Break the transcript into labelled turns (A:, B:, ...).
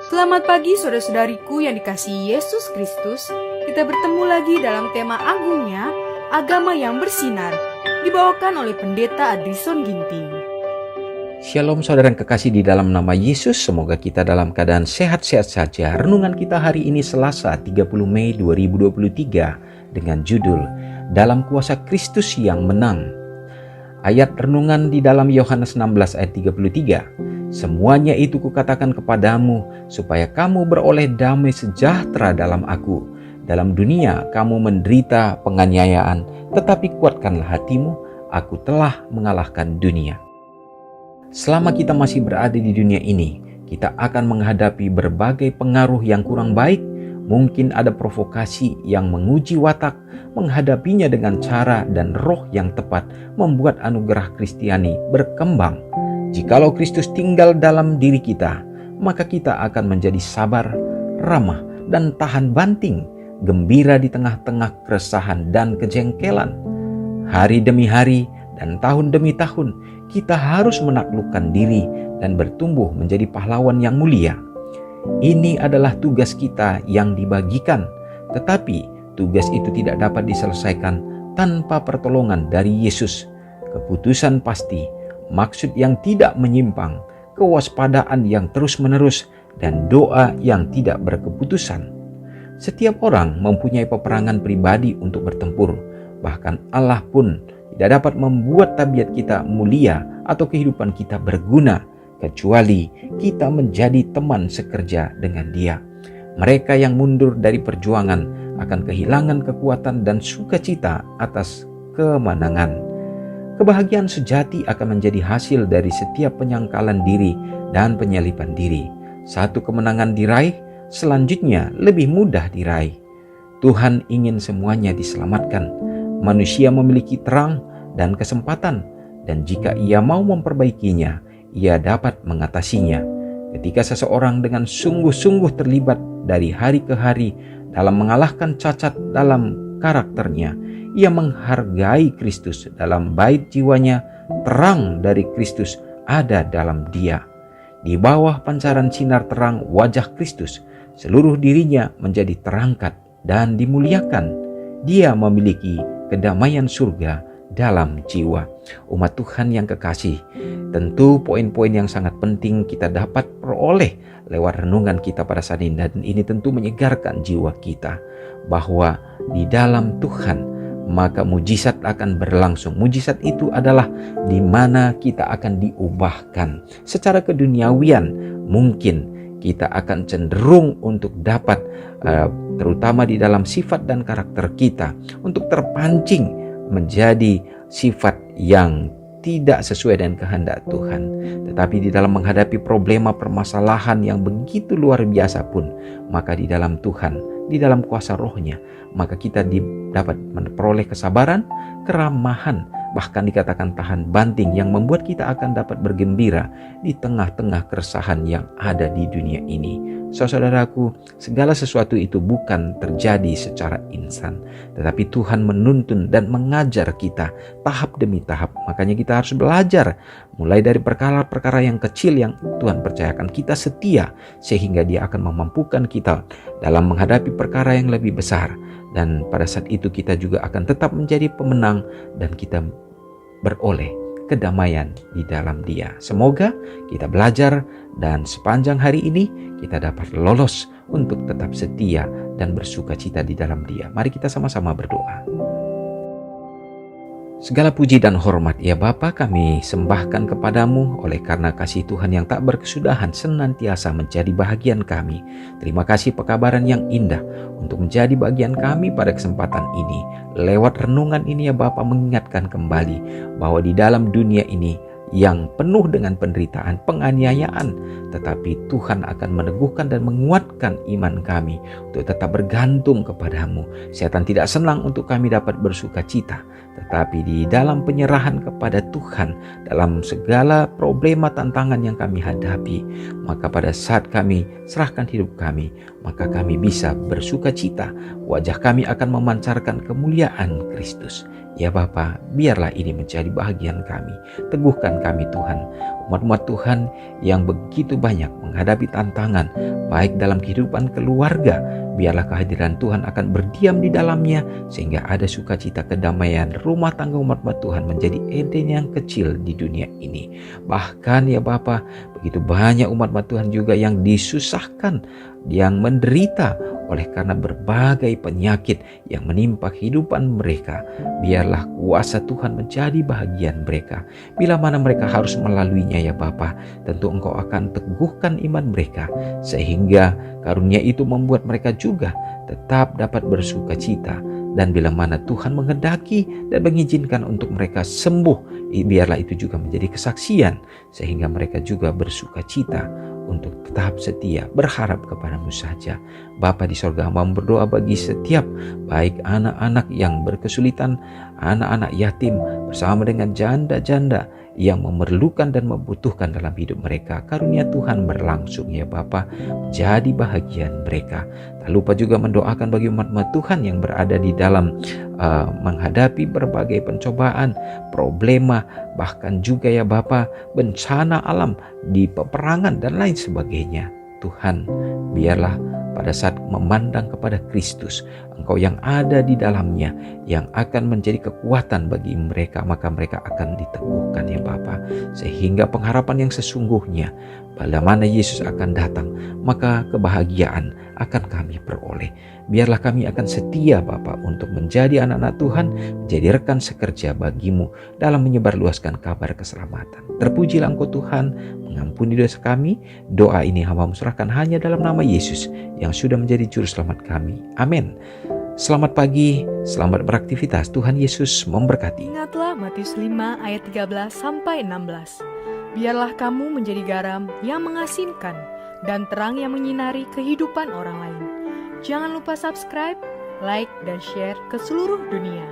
A: Selamat pagi saudara-saudariku yang dikasihi Yesus Kristus. Kita bertemu lagi dalam tema agungnya, agama yang bersinar, dibawakan oleh Pendeta Adrison Ginting.
B: Shalom saudara yang kekasih di dalam nama Yesus, semoga kita dalam keadaan sehat-sehat saja. Renungan kita hari ini Selasa 30 Mei 2023 dengan judul Dalam Kuasa Kristus yang Menang. Ayat renungan di dalam Yohanes 16 ayat 33. Semuanya itu kukatakan kepadamu supaya kamu beroleh damai sejahtera dalam aku. Dalam dunia kamu menderita penganiayaan, tetapi kuatkanlah hatimu, aku telah mengalahkan dunia. Selama kita masih berada di dunia ini, kita akan menghadapi berbagai pengaruh yang kurang baik. Mungkin ada provokasi yang menguji watak, menghadapinya dengan cara dan roh yang tepat membuat anugerah Kristiani berkembang. Jikalau Kristus tinggal dalam diri kita, maka kita akan menjadi sabar, ramah, dan tahan banting, gembira di tengah-tengah keresahan dan kejengkelan. Hari demi hari dan tahun demi tahun, kita harus menaklukkan diri dan bertumbuh menjadi pahlawan yang mulia. Ini adalah tugas kita yang dibagikan, tetapi tugas itu tidak dapat diselesaikan tanpa pertolongan dari Yesus. Keputusan pasti, maksud yang tidak menyimpang, kewaspadaan yang terus-menerus, dan doa yang tidak berkeputusan. Setiap orang mempunyai peperangan pribadi untuk bertempur. Bahkan Allah pun tidak dapat membuat tabiat kita mulia atau kehidupan kita berguna, kecuali kita menjadi teman sekerja dengan Dia. Mereka yang mundur dari perjuangan akan kehilangan kekuatan dan sukacita atas kemenangan. Kebahagiaan sejati akan menjadi hasil dari setiap penyangkalan diri dan penyalipan diri. Satu kemenangan diraih, selanjutnya lebih mudah diraih. Tuhan ingin semuanya diselamatkan. Manusia memiliki terang dan kesempatan, dan jika ia mau memperbaikinya, ia dapat mengatasinya. Ketika seseorang dengan sungguh-sungguh terlibat dari hari ke hari dalam mengalahkan cacat dalam karakternya, ia menghargai Kristus dalam bait jiwanya. Terang dari Kristus ada dalam dia. Di bawah pancaran sinar terang wajah Kristus, seluruh dirinya menjadi terangkat dan dimuliakan. Dia memiliki kedamaian surga dalam jiwa. Umat Tuhan yang kekasih, tentu poin-poin yang sangat penting kita dapat peroleh lewat renungan kita pada saat ini, dan ini tentu menyegarkan jiwa kita bahwa di dalam Tuhan maka mujizat akan berlangsung. Mujizat itu adalah di mana kita akan diubahkan secara keduniawian. Mungkin kita akan cenderung untuk dapat terutama di dalam sifat dan karakter kita untuk terpancing menjadi sifat yang tidak sesuai dengan kehendak Tuhan. Tetapi di dalam menghadapi problema permasalahan yang begitu luar biasa pun, maka di dalam Tuhan, di dalam kuasa rohnya, maka kita dapat memperoleh kesabaran, keramahan, bahkan dikatakan tahan banting yang membuat kita akan dapat bergembira di tengah-tengah keresahan yang ada di dunia ini. Saudaraku, segala sesuatu itu bukan terjadi secara instan, tetapi Tuhan menuntun dan mengajar kita tahap demi tahap. Makanya kita harus belajar mulai dari perkara-perkara yang kecil yang Tuhan percayakan. Kita setia sehingga Dia akan memampukan kita dalam menghadapi perkara yang lebih besar. Dan pada saat itu kita juga akan tetap menjadi pemenang dan kita beroleh kedamaian di dalam Dia. Semoga kita belajar dan sepanjang hari ini kita dapat lolos untuk tetap setia dan bersuka cita di dalam Dia. Mari kita sama-sama berdoa. Segala puji dan hormat ya Bapa kami sembahkan kepadamu oleh karena kasih Tuhan yang tak berkesudahan senantiasa menjadi bahagian kami. Terima kasih pekabaran yang indah untuk menjadi bagian kami pada kesempatan ini. Lewat renungan ini ya Bapa mengingatkan kembali bahwa di dalam dunia ini yang penuh dengan penderitaan, penganiayaan, tetapi Tuhan akan meneguhkan dan menguatkan iman kami untuk tetap bergantung kepadamu. Setan tidak senang untuk kami dapat bersuka cita, tetapi di dalam penyerahan kepada Tuhan dalam segala problema tantangan yang kami hadapi, maka pada saat kami serahkan hidup kami, maka kami bisa bersuka cita. Wajah kami akan memancarkan kemuliaan Kristus. Ya Bapa, biarlah ini menjadi bahagian kami. Teguhkan kami Tuhan, umat-umat Tuhan yang begitu banyak menghadapi tantangan, baik dalam kehidupan keluarga. Biarlah kehadiran Tuhan akan berdiam di dalamnya, sehingga ada sukacita kedamaian rumah tangga umat-umat Tuhan menjadi Eden yang kecil di dunia ini. Bahkan ya Bapa, begitu banyak umat-umat Tuhan juga yang disusahkan, yang menderita oleh karena berbagai penyakit yang menimpa kehidupan mereka. Biarlah kuasa Tuhan menjadi bahagian mereka. Bila mana mereka harus melaluinya ya Bapa, tentu Engkau akan teguhkan iman mereka, sehingga karunia itu membuat mereka juga tetap dapat bersuka cita. Dan bila mana Tuhan menghendaki dan mengizinkan untuk mereka sembuh, biarlah itu juga menjadi kesaksian, sehingga mereka juga bersuka cita untuk tetap setia berharap kepadamu saja. Bapa di sorga, hamba berdoa bagi setiap baik anak-anak yang berkesulitan, anak-anak yatim bersama dengan janda-janda yang memerlukan dan membutuhkan dalam hidup mereka. Karunia Tuhan berlangsung ya Bapa, menjadi bahagian mereka. Tak lupa juga mendoakan bagi umat-umat Tuhan yang berada di dalam menghadapi berbagai pencobaan, problema, bahkan juga ya Bapa, bencana alam di peperangan dan lain sebagainya. Tuhan, biarlah pada saat memandang kepada Kristus, Engkau yang ada di dalamnya, yang akan menjadi kekuatan bagi mereka, maka mereka akan diteguhkan ya Bapa, sehingga pengharapan yang sesungguhnya pada mana Yesus akan datang, maka kebahagiaan akan kami peroleh. Biarlah kami akan setia Bapa untuk menjadi anak-anak Tuhan, menjadi rekan sekerja bagimu dalam menyebarluaskan kabar keselamatan. Terpujilah Engkau Tuhan, mengampuni dosa kami. Doa ini hamba serahkan hanya dalam nama Yesus yang sudah menjadi juru selamat kami. Amin. Selamat pagi, selamat beraktivitas. Tuhan Yesus memberkati.
A: Ingatlah Matius 5 ayat 13-16. Biarlah kamu menjadi garam yang mengasinkan dan terang yang menyinari kehidupan orang lain. Jangan lupa subscribe, like, dan share ke seluruh dunia.